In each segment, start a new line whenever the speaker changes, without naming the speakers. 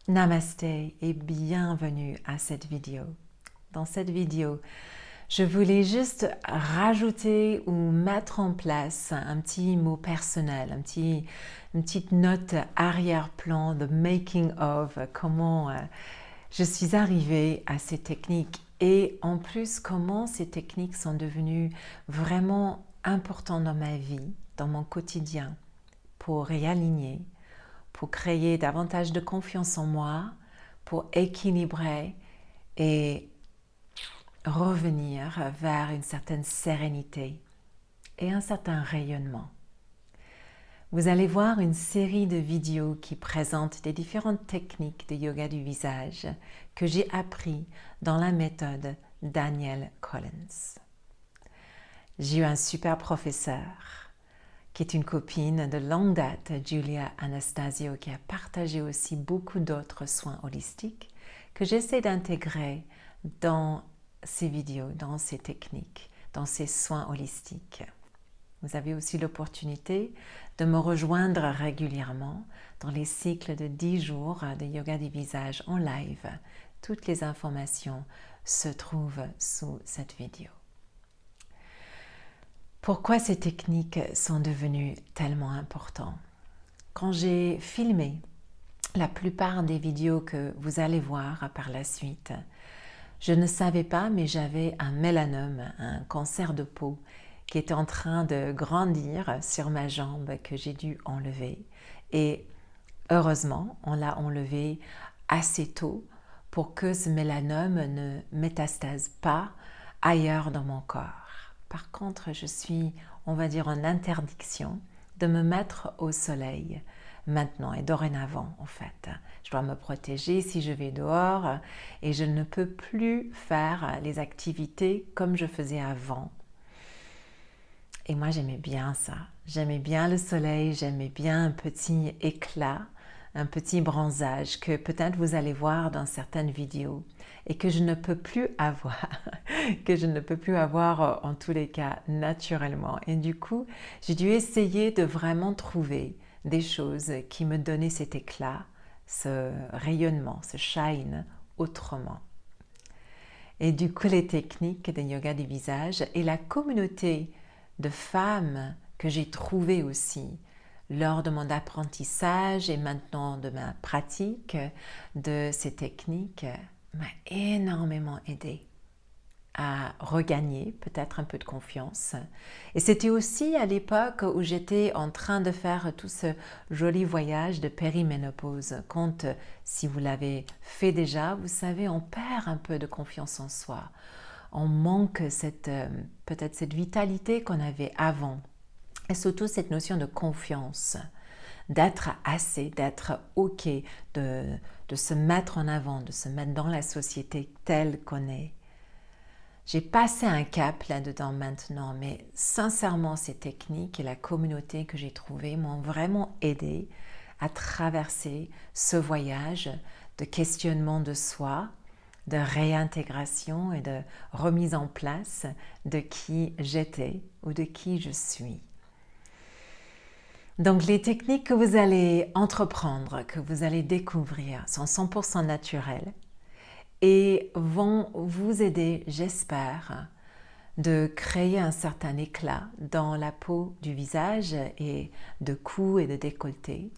Namasté et bienvenue à cette vidéo. Dans cette vidéo, je voulais juste rajouter ou mettre en place un petit mot personnel, une petite note arrière-plan, the making of, comment je suis arrivée à ces techniques et en plus comment ces techniques sont devenues vraiment importantes dans ma vie, dans mon quotidien, pour réaligner, pour créer davantage de confiance en moi, pour équilibrer et revenir vers une certaine sérénité et un certain rayonnement. Vous allez voir une série de vidéos qui présentent des différentes techniques de yoga du visage que j'ai appris dans la méthode Danielle Collins. J'ai eu un super professeur qui est une copine de longue date, Julia Anastasio, qui a partagé aussi beaucoup d'autres soins holistiques que j'essaie d'intégrer dans ces vidéos, dans ces techniques, dans ces soins holistiques. Vous avez aussi l'opportunité de me rejoindre régulièrement dans les cycles de 10 jours de yoga du visage en live. Toutes les informations se trouvent sous cette vidéo. Pourquoi ces techniques sont devenues tellement importantes? Quand j'ai filmé la plupart des vidéos que vous allez voir par la suite, je ne savais pas, mais j'avais un mélanome, un cancer de peau qui était en train de grandir sur ma jambe que j'ai dû enlever. Et heureusement, on l'a enlevé assez tôt pour que ce mélanome ne métastase pas ailleurs dans mon corps. Par contre, je suis, on va dire, en interdiction de me mettre au soleil maintenant et dorénavant en fait. Je dois me protéger si je vais dehors et je ne peux plus faire les activités comme je faisais avant. Et moi j'aimais bien ça. J'aimais bien le soleil, j'aimais bien un petit éclat, un petit bronzage que peut-être vous allez voir dans certaines vidéos et que je ne peux plus avoir, que je ne peux plus avoir en tous les cas naturellement. Et du coup, j'ai dû essayer de vraiment trouver des choses qui me donnaient cet éclat, ce rayonnement, ce shine autrement. Et du coup, les techniques de yoga du visage et la communauté de femmes que j'ai trouvées aussi lors de mon apprentissage et maintenant de ma pratique de ces techniques m'a énormément aidée à regagner peut-être un peu de confiance. Et c'était aussi à l'époque où j'étais en train de faire tout ce joli voyage de périménopause. Quand, si vous l'avez fait déjà, vous savez, on perd un peu de confiance en soi. On manque peut-être cette vitalité qu'on avait avant. Et surtout cette notion de confiance, d'être assez, d'être OK, de se mettre en avant, de se mettre dans la société telle qu'on est. J'ai passé un cap là-dedans maintenant, mais sincèrement, ces techniques et la communauté que j'ai trouvée m'ont vraiment aidé à traverser ce voyage de questionnement de soi, de réintégration et de remise en place de qui j'étais ou de qui je suis. Donc les techniques que vous allez entreprendre, que vous allez découvrir sont 100% naturelles et vont vous aider, j'espère, de créer un certain éclat dans la peau du visage et de cou et de décolleté,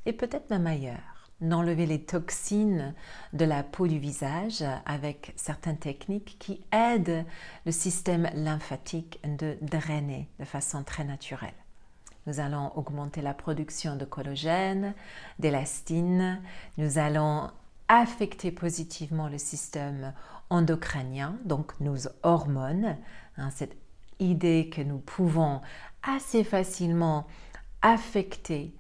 et peut-être même ailleurs. D'enlever les toxines de la peau du visage avec certaines techniques qui aident le système lymphatique de drainer de façon très naturelle. Nous allons augmenter la production de collagène, d'élastine, nous allons affecter positivement le système endocrinien, donc nos hormones, cette idée que nous pouvons assez facilement affecter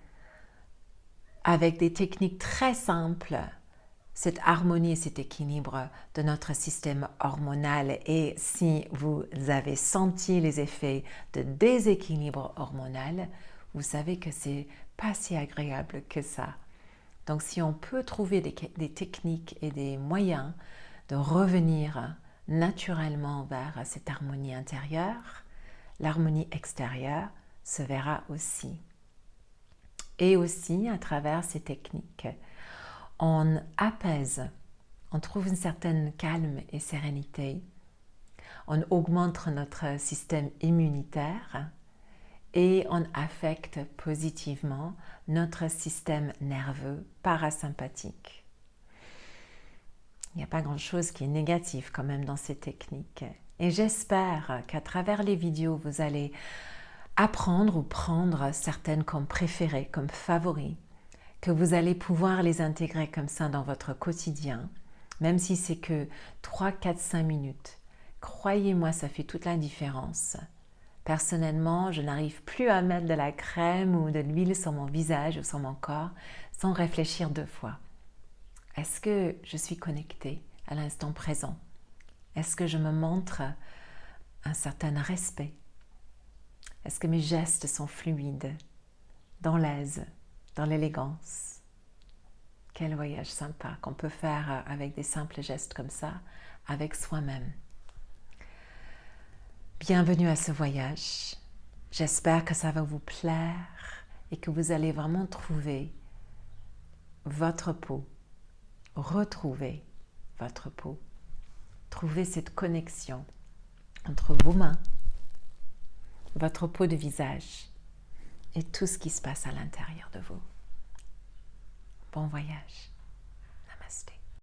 avec des techniques très simples cette harmonie et cet équilibre de notre système hormonal. Et si vous avez senti les effets de déséquilibre hormonal, vous savez que c'est pas si agréable que ça. Donc si on peut trouver des techniques et des moyens de revenir naturellement vers cette harmonie intérieure, l'harmonie extérieure se verra aussi. Et aussi à travers ces techniques, on apaise, on trouve une certaine calme et sérénité, on augmente notre système immunitaire et on affecte positivement notre système nerveux parasympathique. Il n'y a pas grand-chose qui est négatif quand même dans ces techniques. Et j'espère qu'à travers les vidéos, vous allez apprendre ou prendre certaines comme préférées, comme favoris, que vous allez pouvoir les intégrer comme ça dans votre quotidien, même si c'est que 3, 4, 5 minutes. Croyez-moi, ça fait toute la différence. Personnellement, je n'arrive plus à mettre de la crème ou de l'huile sur mon visage ou sur mon corps sans réfléchir 2 fois. Est-ce que je suis connectée à l'instant présent? Est-ce que je me montre un certain respect? Est-ce que mes gestes sont fluides, dans l'aise, dans l'élégance? Quel voyage sympa qu'on peut faire avec des simples gestes comme ça, avec soi-même. Bienvenue à ce voyage. J'espère que ça va vous plaire et que vous allez vraiment trouver votre peau, retrouver votre peau, trouver cette connexion entre vos mains, votre peau de visage et tout ce qui se passe à l'intérieur de vous. Bon voyage. Namasté.